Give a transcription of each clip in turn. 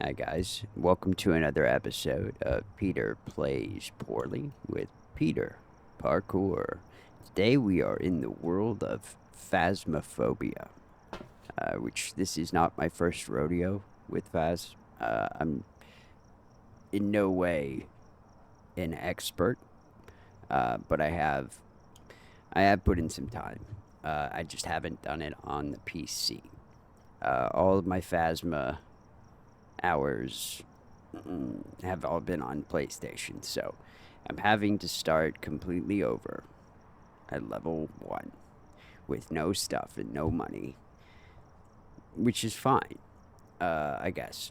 Hi, guys. Welcome to another episode of Peter Plays Poorly with Peter Parkour. Today we are in the world of Phasmophobia, which this is not my first rodeo with Phas. I'm in no way an expert, but I have put in some time. I just haven't done it on the PC. All of my Phasma hours have all been on PlayStation, so I'm having to start completely over at level 1 with no stuff and no money, which is fine, I guess.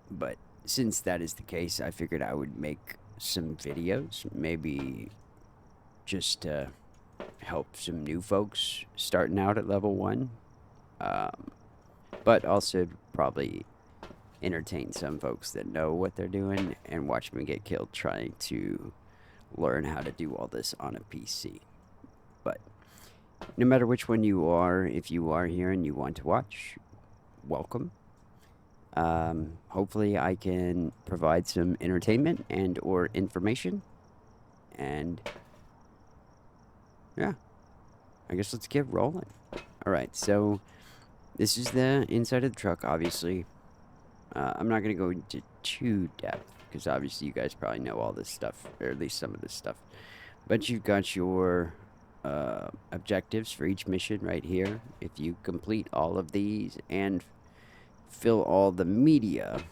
But since that is the case, I figured I would make some videos, maybe just to help some new folks starting out at level 1, um, but also probably entertain some folks that know what they're doing and watch me get killed trying to learn how to do all this on a PC. But no matter which one you are, if you are here and you want to watch, welcome. Hopefully I can provide some entertainment and or information. And yeah, I guess let's get rolling. All right, so this is the inside of the truck, obviously. I'm not going to go into too depth because obviously you guys probably know all this stuff, or at least some of this stuff. But you've got your objectives for each mission right here. If you complete all of these and fill all the media,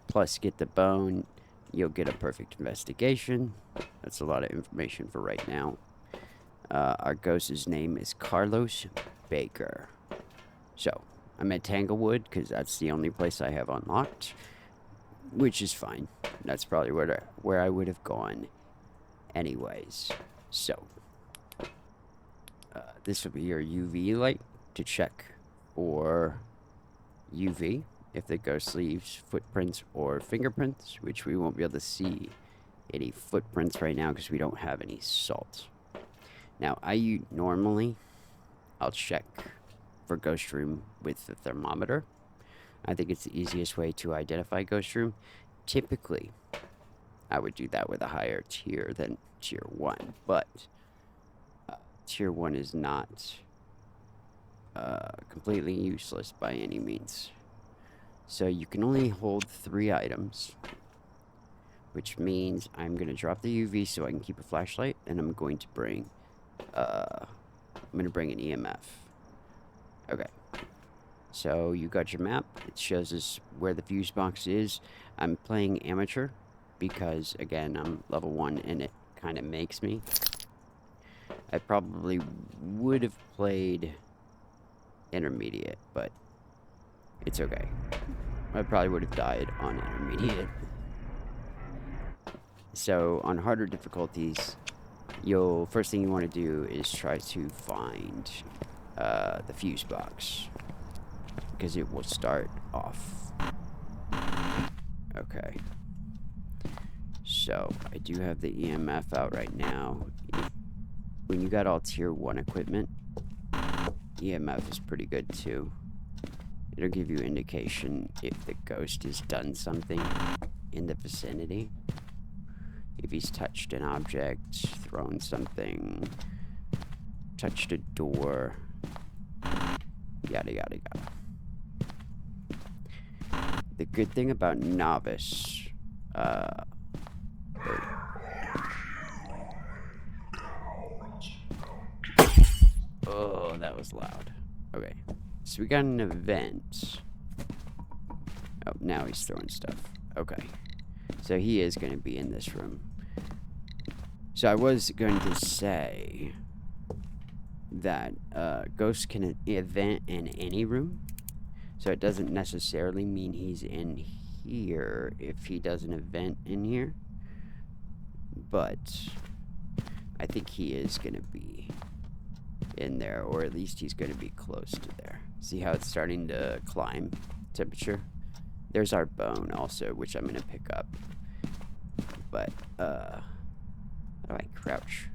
plus get the bone, you'll get a perfect investigation. That's a lot of information for right now. Our ghost's name is Carlos Baker. So, I'm at Tanglewood because that's the only place I have unlocked, which is fine. That's probably where I would have gone anyways. So, this will be your UV light to check for UV if the ghost leaves footprints or fingerprints, which we won't be able to see any footprints right now because we don't have any salt. Now, normally I'll check for ghost room with the thermometer. I think it's the easiest way to identify ghost room. Typically, I would do that with a higher tier than tier 1, but tier 1 is not completely useless by any means. So you can only hold 3 items, which means I'm going to drop the UV so I can keep a flashlight, and I'm going to bring an EMF. Okay. So you got your map. It shows us where the fuse box is. I'm playing amateur because, again, I'm level 1 and it kind of makes me. I probably would have played intermediate, but it's okay. I probably would have died on intermediate. So on harder difficulties, first thing you want to do is try to find the fuse box, because it will start off. Okay. So, I do have the EMF out right now. When you got all tier 1 equipment, EMF is pretty good too. It'll give you indication if the ghost has done something in the vicinity. If he's touched an object, thrown something, touched a door, yada yada yada. The good thing about novice, oh, that was loud. Okay, so we got an event. Oh, now he's throwing stuff. Okay, so he is going to be in this room. So I was going to say that ghosts can event in any room. So it doesn't necessarily mean he's in here if he does an event in here. But I think he is going to be in there, or at least he's going to be close to there. See how it's starting to climb temperature? There's our bone also, which I'm going to pick up. But, how do I crouch?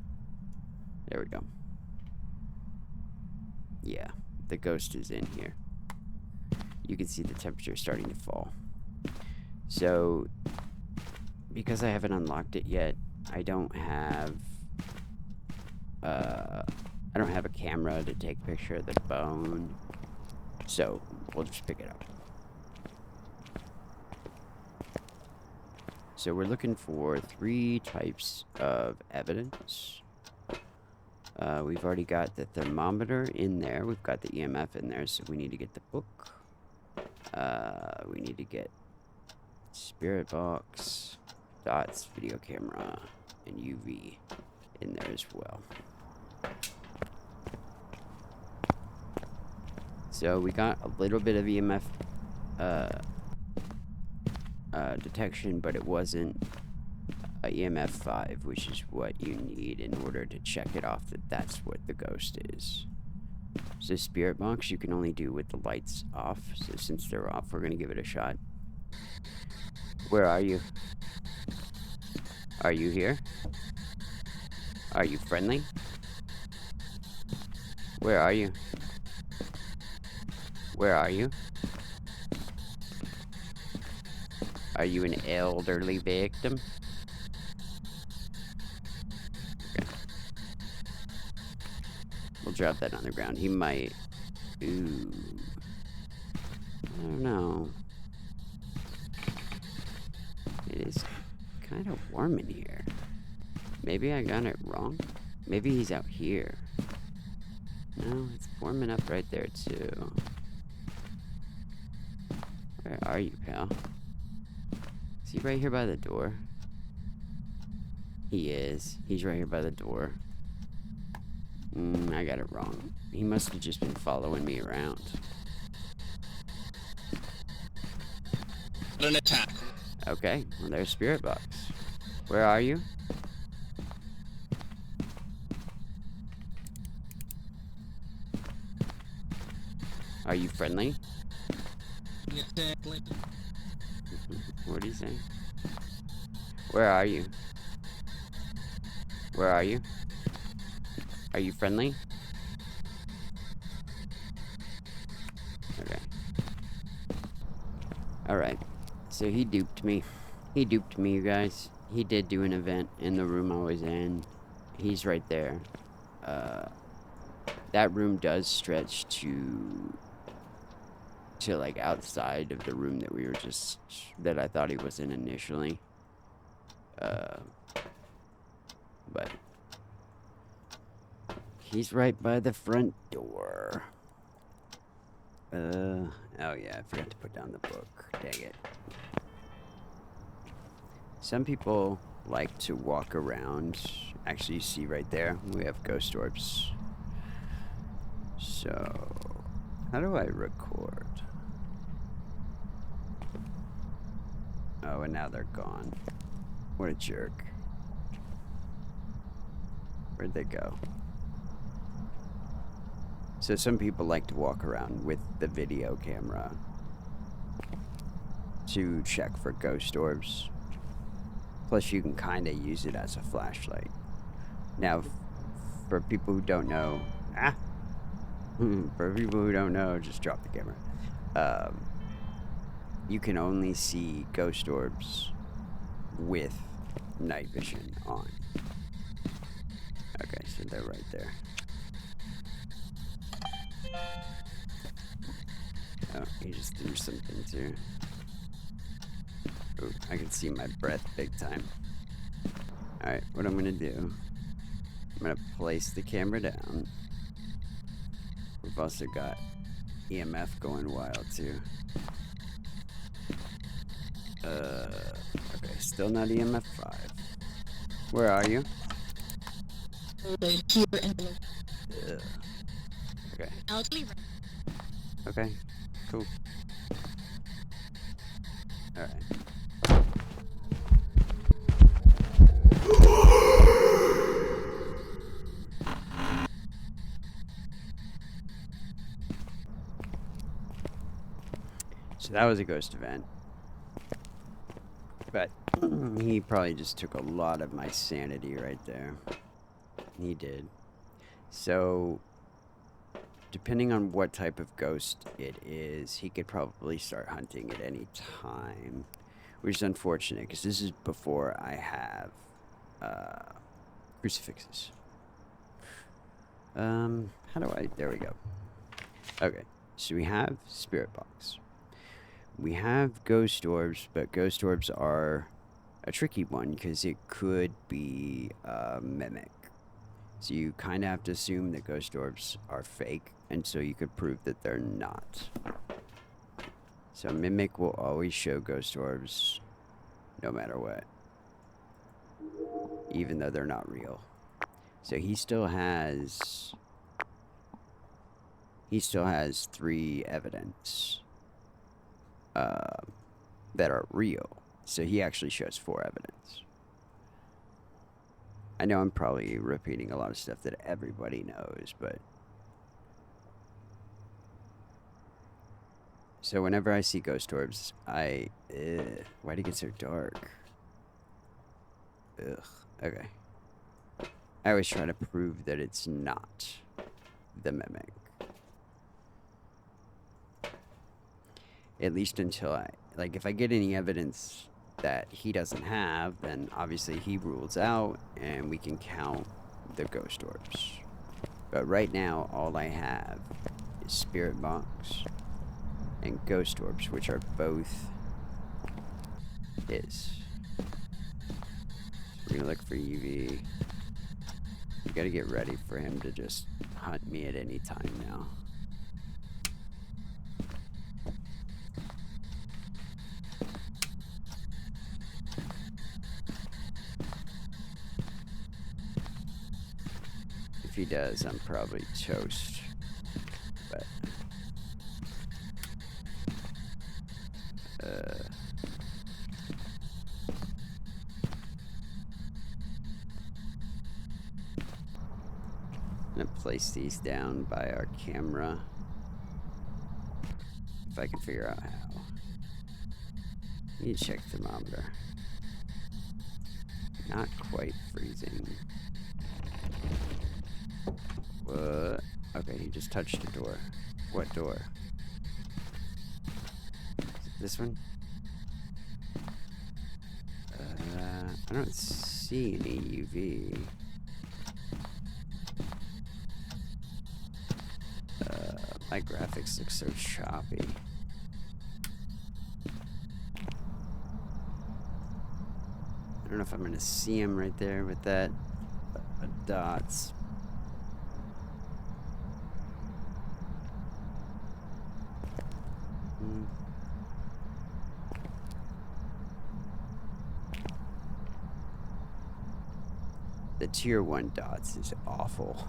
There we go. Yeah, the ghost is in here. You can see the temperature starting to fall. So, because I haven't unlocked it yet, I don't have a camera to take a picture of the bone. So, we'll just pick it up. So we're looking for 3 types of evidence. We've already got the thermometer in there. We've got the EMF in there, so we need to get the book. We need to get spirit box, dots, video camera, and UV in there as well. So we got a little bit of EMF detection, but it wasn't a EMF 5, which is what you need in order to check it off that that's what the ghost is. So spirit box you can only do with the lights off, so since they're off, we're gonna give it a shot. Where are you? Are you here? Are you friendly? Where are you? Where are you? Are you an elderly victim? Okay. We'll drop that on the ground. He might... Ooh. I don't know. It is kind of warm in here. Maybe I got it wrong? Maybe he's out here. No, it's warming up right there, too. Where are you, pal? Is he right here by the door? He is. He's right here by the door. I got it wrong. He must have just been following me around. An attack. Okay, well, there's Spirit Box. Where are you? Are you friendly? What are you saying? Where are you? Where are you? Are you friendly? Okay. Alright. So he duped me. He duped me, you guys. He did do an event in the room I was in. He's right there. That room does stretch to like outside of the room that we were just, that I thought he was in initially. But he's right by the front door. Oh yeah, I forgot to put down the book. Dang it. Some people like to walk around. Actually, you see right there, we have ghost orbs. So, how do I record? Oh, and now they're gone. What a jerk. Where'd they go? So some people like to walk around with the video camera to check for ghost orbs. Plus you can kind of use it as a flashlight. Now, for people who don't know... for people who don't know, just drop the camera. You can only see ghost orbs with night vision on. Okay, so they're right there. Oh, he just threw something too. Ooh, I can see my breath big time. Alright, what I'm gonna do, I'm gonna place the camera down. We've also got EMF going wild too. Okay, still not EMF 5. Where are you? Here and below. Okay. Now it's leaving. Okay, cool. Alright. So that was a ghost event. But he probably just took a lot of my sanity right there. He did. So, depending on what type of ghost it is, he could probably start hunting at any time. which is unfortunate because this is before I have crucifixes. How do I? There we go. Okay, so we have spirit box. We have ghost orbs, but ghost orbs are a tricky one because it could be a mimic. So you kind of have to assume that ghost orbs are fake, and so you could prove that they're not. So mimic will always show ghost orbs no matter what, even though they're not real. So he still has 3 evidence that are real. So he actually shows 4 evidence. I know I'm probably repeating a lot of stuff that everybody knows, but... So whenever I see ghost orbs, why'd it get so dark? Ugh, okay. I always try to prove that it's not the mimic. At least until if I get any evidence that he doesn't have, then obviously he rules out and we can count the ghost orbs. But right now, all I have is spirit box and ghost orbs, which are both his. So we're gonna look for UV. We gotta get ready for him to just hunt me at any time now. If he does, I'm probably toast. But I'm gonna place these down by our camera. If I can figure out how. I need to check thermometer. Not quite freezing. What? Okay, he just touched a door. What door? Is it this one? I don't see any UV. My graphics look so choppy. I don't know if I'm gonna see him right there with that dots. The tier 1 dots is awful.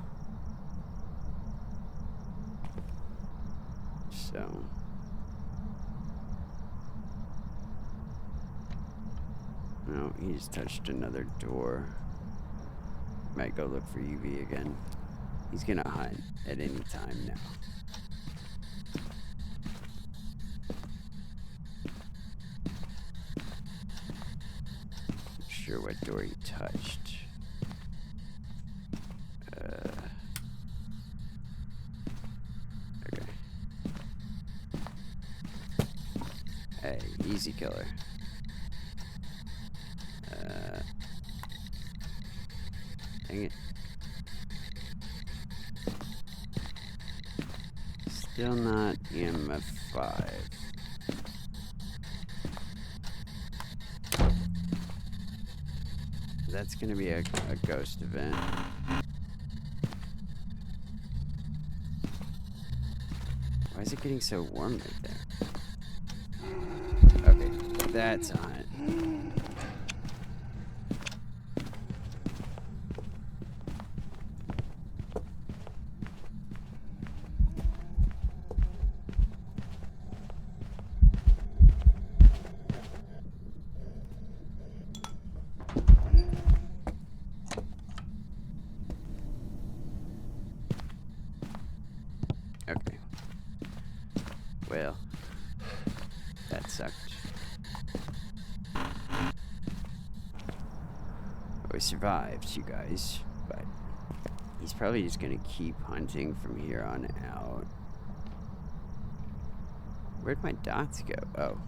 So no, he just touched another door. Might go look for UV again. He's gonna hunt at any time now. Not sure what door he touched. Okay. Hey, easy killer. Dang it. Still not EMF5. That's gonna be a ghost event. Why is it getting so warm right there? Okay, that's on it. Okay. Well, that sucked. We survived, you guys, but he's probably just gonna keep hunting from here on out. Where'd my dots go? Oh.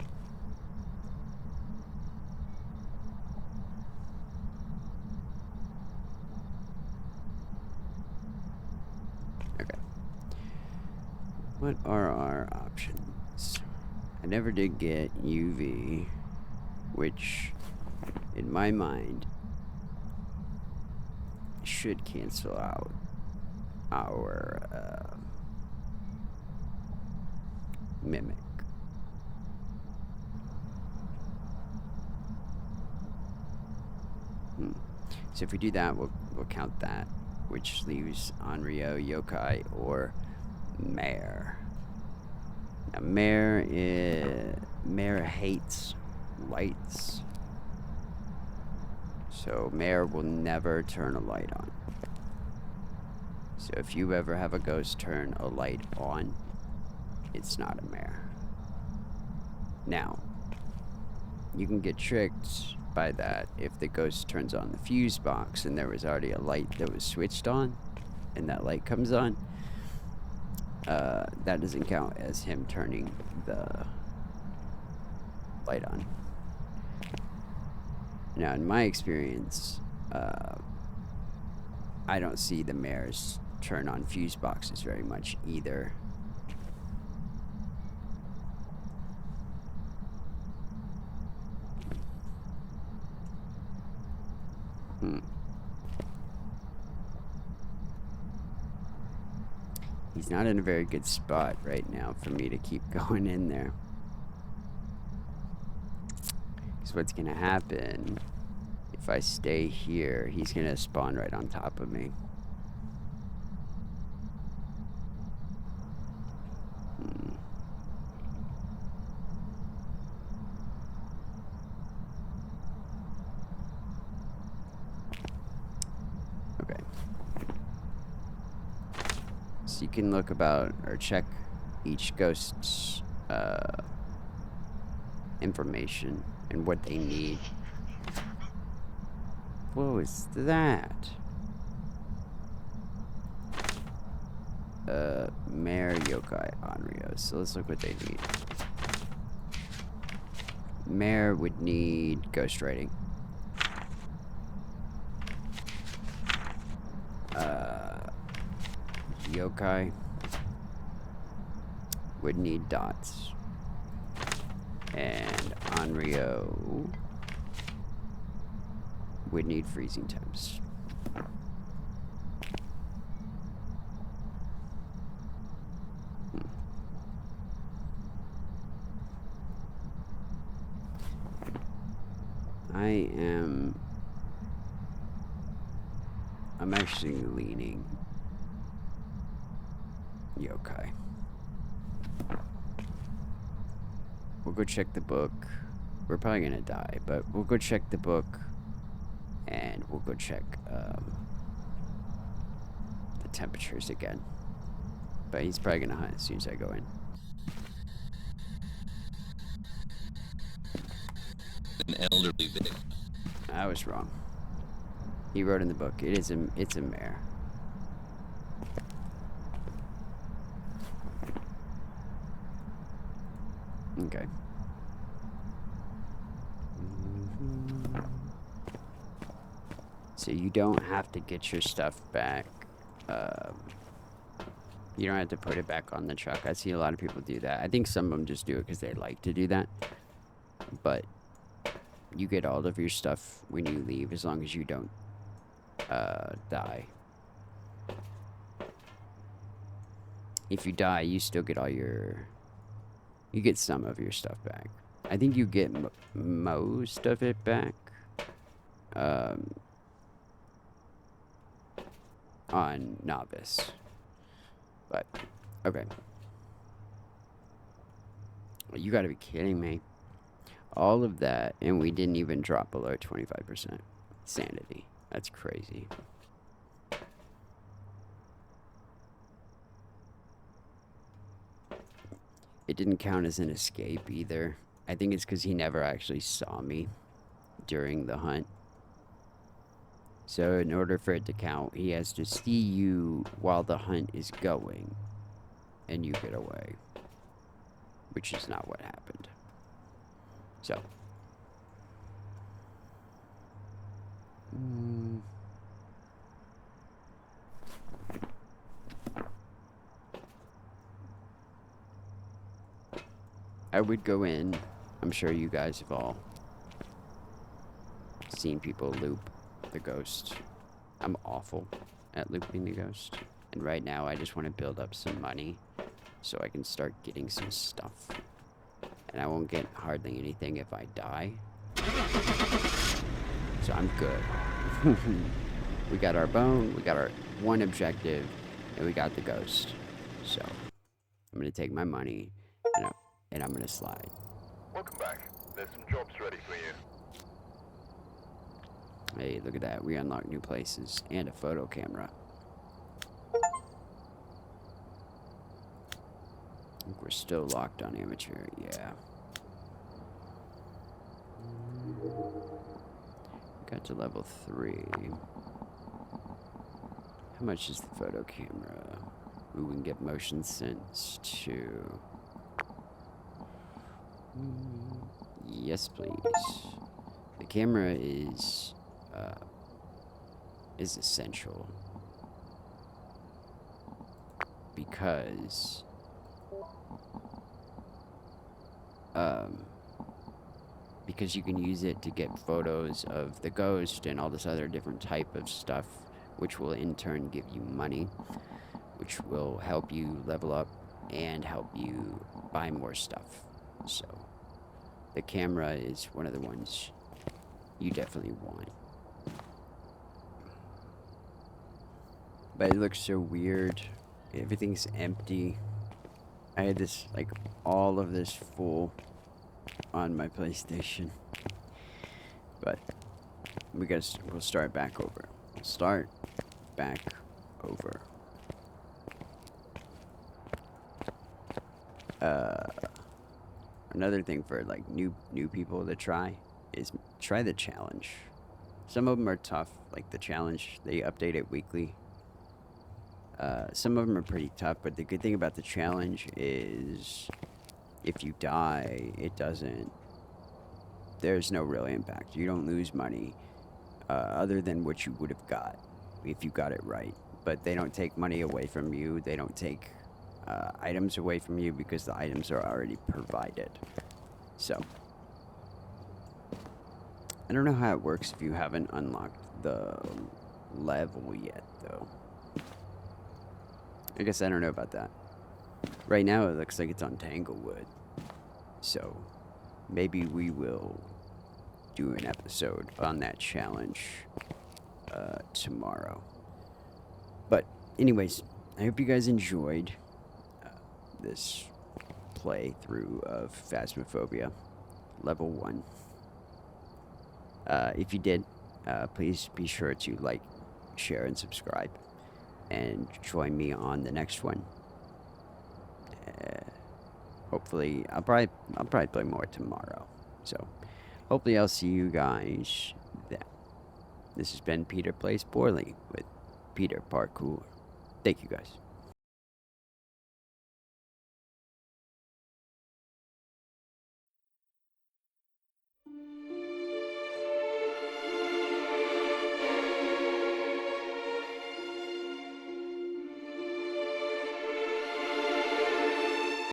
what are our options? I never did get UV, which, in my mind, should cancel out our mimic. So if we do that, we'll count that, which leaves Onryo, Yokai, or Mare. Now, Mare hates lights, so Mare will never turn a light on. So if you ever have a ghost turn a light on, it's not a Mare. Now, you can get tricked by that if the ghost turns on the fuse box and there was already a light that was switched on, and that light comes on. That doesn't count as him turning the light on. Now, in my experience, I don't see the mares turn on fuse boxes very much either. He's not in a very good spot right now for me to keep going in there. Because what's going to happen, if I stay here, he's going to spawn right on top of me. Okay. So you can look about, or check each ghost's information and what they need. What was that? Mare, Yokai, Onryo. So let's look what they need. Mare would need ghostwriting. Yokai would need dots. And Onryo would need freezing temps. I'm actually leaning Yokai. We'll go check the book. We're probably gonna die, but we'll go check the book, and we'll go check the temperatures again. But he's probably gonna hunt as soon as I go in. An elderly victim. I was wrong. He wrote in the book. It's a mare. Okay. So you don't have to get your stuff back. You don't have to put it back on the truck. I see a lot of people do that. I think some of them just do it because they like to do that. But you get all of your stuff when you leave as long as you don't die. If you die, you still get all your... You get some of your stuff back. I think you get most of it back. On Novice. But, okay. You gotta be kidding me. All of that, and we didn't even drop below 25% sanity. That's crazy. It didn't count as an escape either. I think it's because he never actually saw me during the hunt. So in order for it to count, he has to see you while the hunt is going, and you get away, which is not what happened. So. I would go in. I'm sure you guys have all seen people loop the ghost. I'm awful at looping the ghost. And right now, I just want to build up some money so I can start getting some stuff. And I won't get hardly anything if I die. So I'm good. We got our bone, we got our one objective, and we got the ghost. So I'm gonna take my money and I'm gonna slide. Welcome back. There's some jobs ready for you. Hey, look at that. We unlocked new places and a photo camera. I think we're still locked on amateur, yeah. Got to level 3. How much is the photo camera? Ooh, we can get motion sense too. Yes, please. The camera is essential because you can use it to get photos of the ghost and all this other different type of stuff, which will in turn give you money, which will help you level up and help you buy more stuff. So the camera is one of the ones you definitely want. But it looks so weird. Everything's empty. I had this, like, all of this full on my PlayStation. But we'll start back over. Start back over. Another thing for like new people to try is try the challenge. Some of them are tough, like the challenge. They update it weekly. Some of them are pretty tough, but the good thing about the challenge is if you die, there's no real impact. You don't lose money other than what you would have got if you got it right. But they don't take money away from you. They don't take items away from you because the items are already provided. So, I don't know how it works if you haven't unlocked the level yet, though. I guess I don't know about that. Right now, it looks like it's on Tanglewood. So, maybe we will do an episode on that challenge tomorrow. But, anyways, I hope you guys enjoyed this playthrough of Phasmophobia, level 1. If you did, please be sure to like, share, and subscribe, and join me on the next one. Hopefully, I'll probably play more tomorrow. So, hopefully, I'll see you guys then. This has been Peter Plays Poorly with Peter Parkour. Thank you, guys.